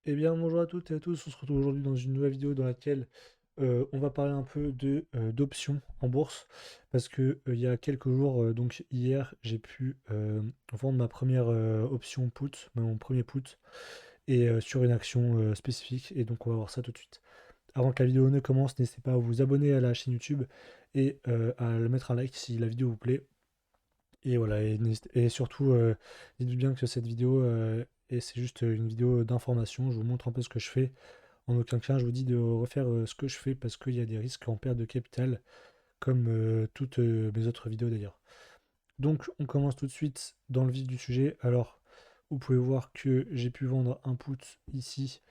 Eh bien, bonjour à toutes et à tous. On se retrouve aujourd'hui dans une nouvelle vidéo dans laquelle on va parler un peu d'options en bourse. Parce que il y a quelques jours, donc hier, j'ai pu vendre ma première option put, mon premier put, et sur une action spécifique. Et donc, on va voir ça tout de suite. Avant que la vidéo ne commence, n'hésitez pas à vous abonner à la chaîne YouTube et à le mettre un like si la vidéo vous plaît. Et voilà, et surtout, dites-vous bien que cette vidéo, et c'est juste une vidéo d'information. Je vous montre un peu ce que je fais. En aucun cas, je vous dis de refaire ce que je fais parce qu'il y a des risques en perte de capital, comme toutes mes autres vidéos d'ailleurs. Donc, on commence tout de suite dans le vif du sujet. Alors, vous pouvez voir que j'ai pu vendre un put ici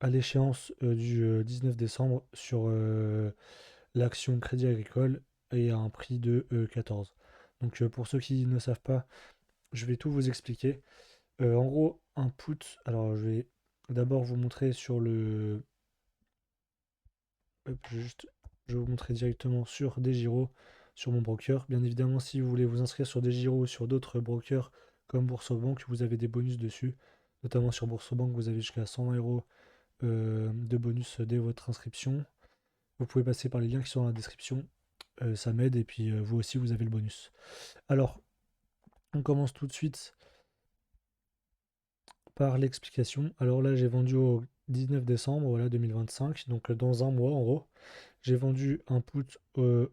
à l'échéance du 19 décembre sur l'action Crédit Agricole et à un prix de 14. Donc, pour ceux qui ne savent pas, je vais tout vous expliquer. En gros, un put, alors je vais d'abord vous montrer sur le hop, je vais vous montrer directement sur DEGIRO, sur mon broker. Bien évidemment, si vous voulez vous inscrire sur DEGIRO ou sur d'autres brokers comme BoursoBank, vous avez des bonus dessus. Notamment sur BoursoBank, vous avez jusqu'à 120 € de bonus dès votre inscription. Vous pouvez passer par les liens qui sont dans la description. Ça m'aide et puis vous aussi, vous avez le bonus. Alors, on commence tout de suite par l'explication. Alors là, j'ai vendu au 19 décembre voilà, 2025, donc dans un mois en gros. J'ai vendu un put à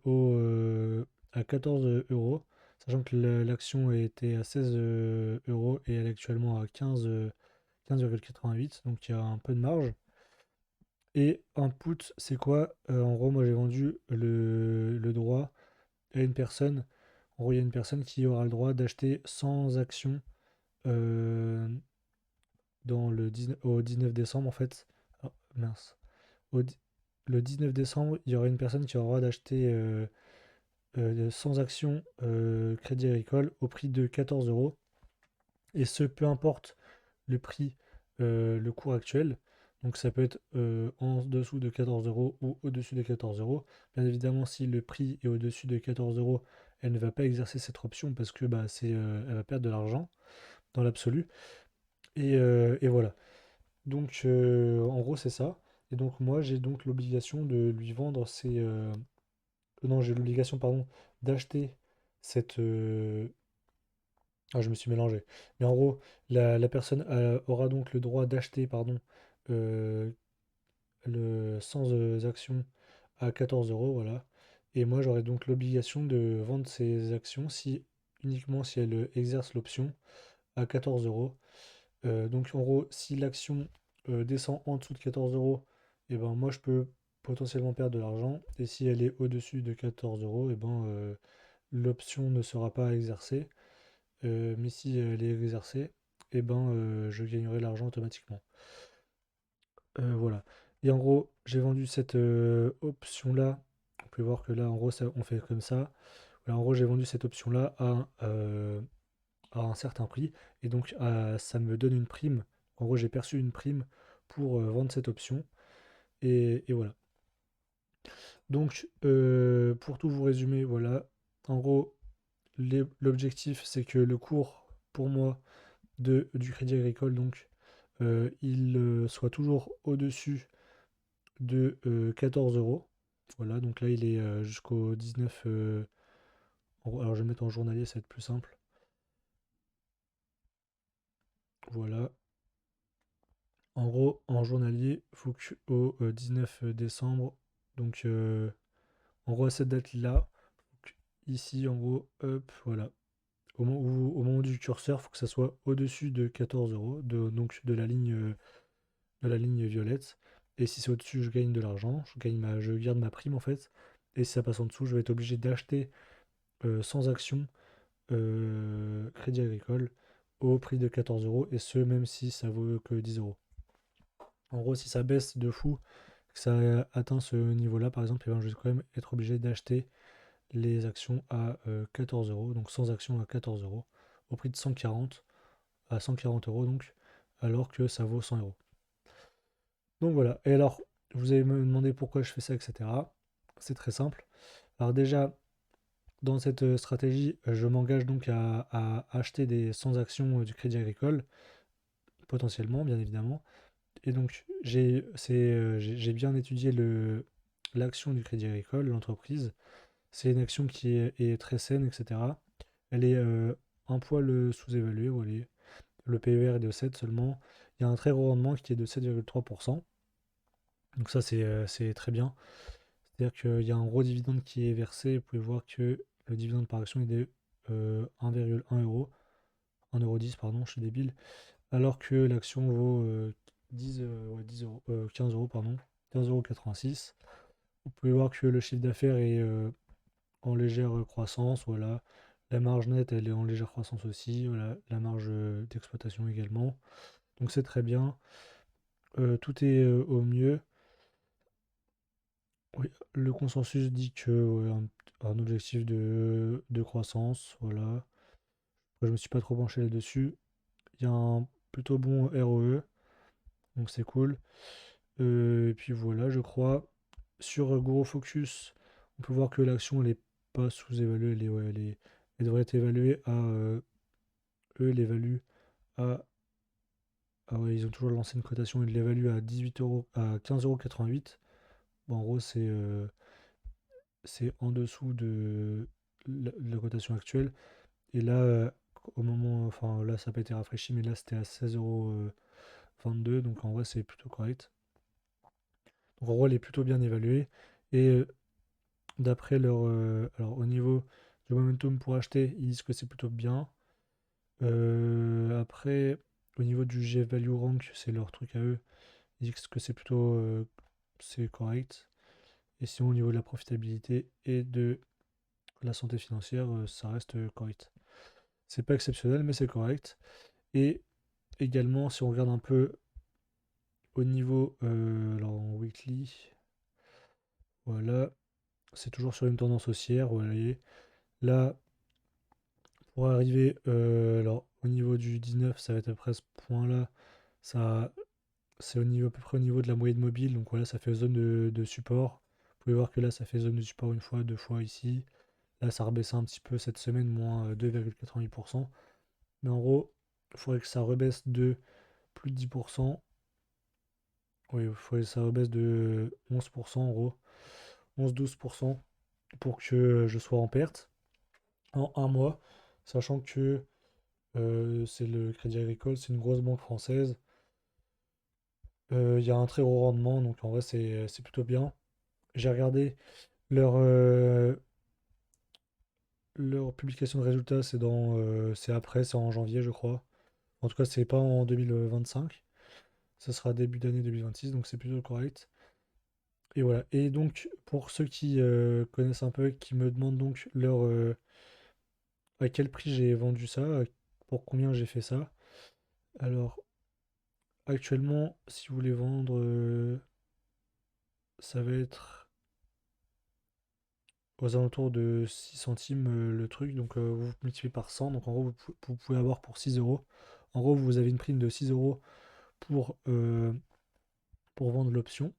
14 euros, sachant que l'action était à 16 euros et elle est actuellement à 15,88, donc il y a un peu de marge. Et un put, c'est quoi? En gros, moi j'ai vendu le droit à une personne. En gros, il y a une personne qui aura le droit d'acheter 100 actions euh, au 19 décembre en fait. Ah, mince. Au di- le 19 décembre, il y aura une personne qui aura le droit d'acheter 100 actions Crédit Agricole au prix de 14 euros. Et ce, peu importe le prix, le cours actuel. Donc ça peut être en dessous de 14 euros ou au-dessus de 14 euros. Bien évidemment, si le prix est au-dessus de 14 euros, elle ne va pas exercer cette option parce que bah, elle va perdre de l'argent dans l'absolu. Et voilà. Donc en gros, c'est ça. Et donc moi, j'ai donc l'obligation de lui vendre non, j'ai l'obligation, pardon, d'acheter cette... Ah, je me suis mélangé. Mais en gros, la personne aura donc le droit d'acheter, pardon, euh, le 100 actions à 14 euros, voilà. Et moi, j'aurai donc l'obligation de vendre ces actions uniquement si elle exerce l'option à 14 euros. Donc en gros, si l'action descend en dessous de 14 euros, et ben moi je peux potentiellement perdre de l'argent. Et si elle est au-dessus de 14 euros, et ben l'option ne sera pas exercée. Mais si elle est exercée, et ben je gagnerai l'argent automatiquement. Voilà. Et en gros, j'ai vendu cette option-là. On peut voir que là, en gros, on fait comme ça. Voilà, en gros, j'ai vendu cette option-là à un certain prix. Et donc, ça me donne une prime. En gros, j'ai perçu une prime pour vendre cette option. Et voilà. Donc, pour tout vous résumer, voilà. En gros, l'objectif, c'est que le cours, pour moi, du Crédit Agricole, donc, il soit toujours au-dessus de 14 euros. Voilà, donc là, il est jusqu'au 19. Alors, je vais mettre en journalier, ça va être plus simple. Voilà. En gros, en journalier, il faut qu'au 19 décembre, donc en gros à cette date-là, ici en gros, hop, voilà. Au moment du curseur, il faut que ça soit au-dessus de 14 euros, donc de la ligne violette. Et si c'est au-dessus, je gagne de l'argent, je garde ma prime en fait. Et si ça passe en dessous, je vais être obligé d'acheter sans action Crédit Agricole au prix de 14 euros, et ce même si ça vaut que 10 euros. En gros, si ça baisse de fou, que ça atteint ce niveau-là, par exemple, eh ben, je vais quand même être obligé d'acheter les actions à 14 euros, donc sans actions à 14 euros, au prix de 140, à 140 euros donc, alors que ça vaut 100 euros. Donc voilà. Et alors, vous allez me demander pourquoi je fais ça, etc. C'est très simple. Alors déjà, dans cette stratégie, je m'engage donc à acheter des 100 actions du Crédit Agricole, potentiellement, bien évidemment. Et donc, j'ai bien étudié l'action du Crédit Agricole, l'entreprise. C'est une action qui est très saine, etc. Elle est un poil sous-évaluée. Voilà. Le PER est de 7 seulement. Il y a un très gros rendement qui est de 7,3%. Donc ça, c'est très bien. C'est-à-dire qu'il y a un gros dividende qui est versé. Vous pouvez voir que le dividende par action est de 1,1 euro. 1,10 €, pardon, je suis débile. Alors que l'action vaut 10, ouais, 10 euros, 15 euros, pardon. 15,86 €. Vous pouvez voir que le chiffre d'affaires est en légère croissance. Voilà. La marge nette, elle est en légère croissance aussi. Voilà. La marge d'exploitation également. Donc c'est très bien. Tout est au mieux. Oui, le consensus dit que ouais, un objectif de croissance, voilà. Moi, je me suis pas trop penché là-dessus. Il y a un plutôt bon ROE, donc c'est cool. Et puis voilà, je crois. Sur Gros Focus, on peut voir que l'action, elle est pas sous-évaluée, ouais, elle devrait être évaluée à... eux, l'évaluent à... Ah ouais, ils ont toujours lancé une cotation, ils l'évaluent à 18 euros, à 15,88 €. Bon, en gros, c'est en dessous de la cotation actuelle. Et là, au moment, enfin là, ça n'a pas été rafraîchi, mais là, c'était à 16,22 €. Donc en vrai, c'est plutôt correct. Donc en gros, elle est plutôt bien évaluée. Et d'après leur. Alors au niveau du momentum pour acheter, ils disent que c'est plutôt bien. Après, au niveau du G-Value Rank, c'est leur truc à eux. Ils disent que c'est plutôt. C'est correct. Et sinon, au niveau de la profitabilité et de la santé financière, ça reste correct. C'est pas exceptionnel, mais c'est correct. Et également, si on regarde un peu au niveau, alors en weekly, voilà, c'est toujours sur une tendance haussière, vous voyez. Là, pour arriver, alors au niveau du 19, ça va être après ce point-là, ça, c'est au niveau, à peu près au niveau de la moyenne mobile, donc voilà, ça fait zone de support. Vous pouvez voir que là, ça fait zone de support une fois, deux fois ici. Là, ça rebaisse un petit peu cette semaine, moins 2,88%. Mais en gros, il faudrait que ça rebaisse de plus de 10%. Oui, il faudrait que ça rebaisse de 11% en gros. 11-12% pour que je sois en perte en un mois, sachant que c'est le Crédit Agricole, c'est une grosse banque française. Il y a un très gros rendement, donc en vrai c'est plutôt bien. J'ai regardé leur, leur publication de résultats, c'est après, c'est en janvier je crois. En tout cas, c'est pas en 2025, ça sera début d'année 2026, donc c'est plutôt correct. Et voilà. Et donc, pour ceux qui connaissent un peu, qui me demandent donc à quel prix j'ai vendu ça, pour combien j'ai fait ça. Alors, actuellement, si vous voulez vendre, ça va être aux alentours de 6 centimes le truc. Donc, vous multipliez par 100. Donc, en gros, vous pouvez avoir pour 6 euros. En gros, vous avez une prime de 6 euros pour, euh, pour vendre l'option,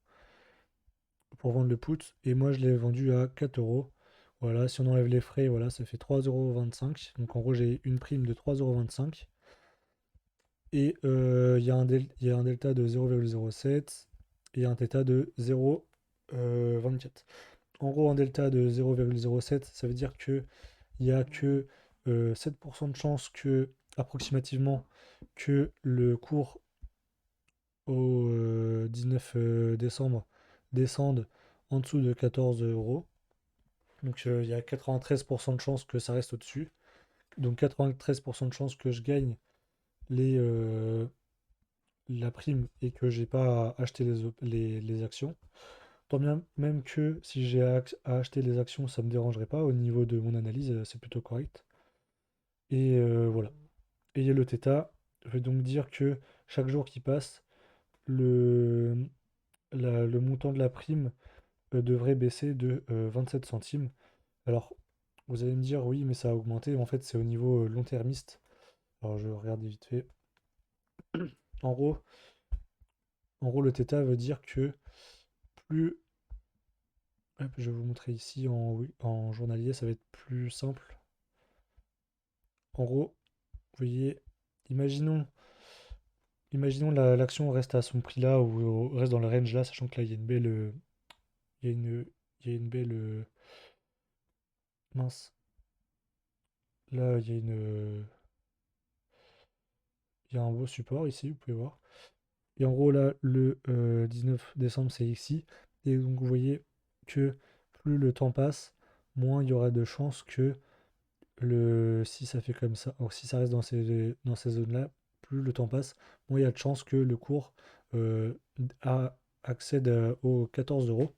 pour vendre le put. Et moi, je l'ai vendu à 4 euros. Voilà, si on enlève les frais, voilà, ça fait 3,25 €. Donc, en gros, j'ai une prime de 3,25 €. Et il y a un delta de 0,07 et un θ de 0,24. En gros, un delta de 0,07, ça veut dire que il n'y a que 7% de chance que, approximativement, que le cours au 19 décembre descende en dessous de 14 euros. Donc il y a 93% de chance que ça reste au-dessus. Donc 93% de chance que je gagne les, la prime et que j'ai pas à acheter les actions. Tant bien même que si j'ai à acheter les actions, ça me dérangerait pas. Au niveau de mon analyse, c'est plutôt correct. Et voilà. Et le θ veut donc dire que chaque jour qui passe, le, le montant de la prime devrait baisser de 27 centimes. Alors, vous allez me dire, oui, mais ça a augmenté. En fait, c'est au niveau long-termiste. Alors, je regarde vite fait. En gros, le θ veut dire que plus... Hop, je vais vous montrer ici oui, en journalier, ça va être plus simple. En gros, vous voyez, imaginons, imaginons l'action reste à son prix là ou reste dans le range là, sachant que là il y a une belle, il y a il y a une belle, mince, là il y a un beau support ici, vous pouvez voir. Et en gros là, le 19 décembre c'est ici, et donc vous voyez que plus le temps passe, moins il y aura de chances que si ça fait comme ça, alors si ça reste dans ces zones-là, plus le temps passe, moins il y a de chances que le cours euh, accède aux 14 euros.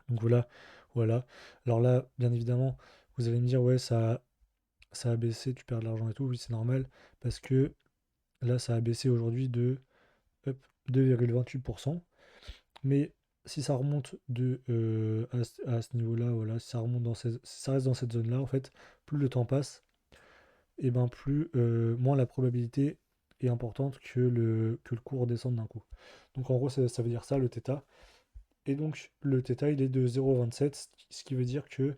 Donc voilà, voilà. Alors là, bien évidemment, vous allez me dire, ouais, ça a baissé, tu perds de l'argent et tout. Oui, c'est normal, parce que là, ça a baissé aujourd'hui de hop, 2,28%. Mais si ça remonte à ce niveau-là, voilà, si ça remonte si ça reste dans cette zone-là, en fait, plus le temps passe, et ben moins la probabilité est importante que le cours descende d'un coup. Donc en gros, ça veut dire ça, le θ. Et donc le θ, il est de 0,27, ce qui veut dire que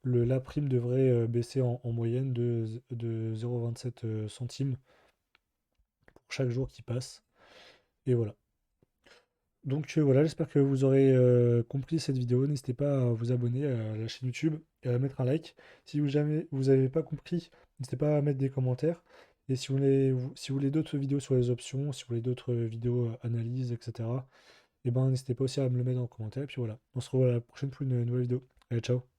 la prime devrait baisser en moyenne de 0,27 centimes pour chaque jour qui passe. Et voilà. Donc voilà, j'espère que vous aurez compris cette vidéo. N'hésitez pas à vous abonner à la chaîne YouTube et à mettre un like. Si jamais vous n'avez pas compris, n'hésitez pas à mettre des commentaires. Et si vous voulez d'autres vidéos sur les options, si vous voulez d'autres vidéos analyse, etc., et ben n'hésitez pas aussi à me le mettre en commentaire. Et puis voilà, on se revoit à la prochaine pour une nouvelle vidéo. Allez, ciao!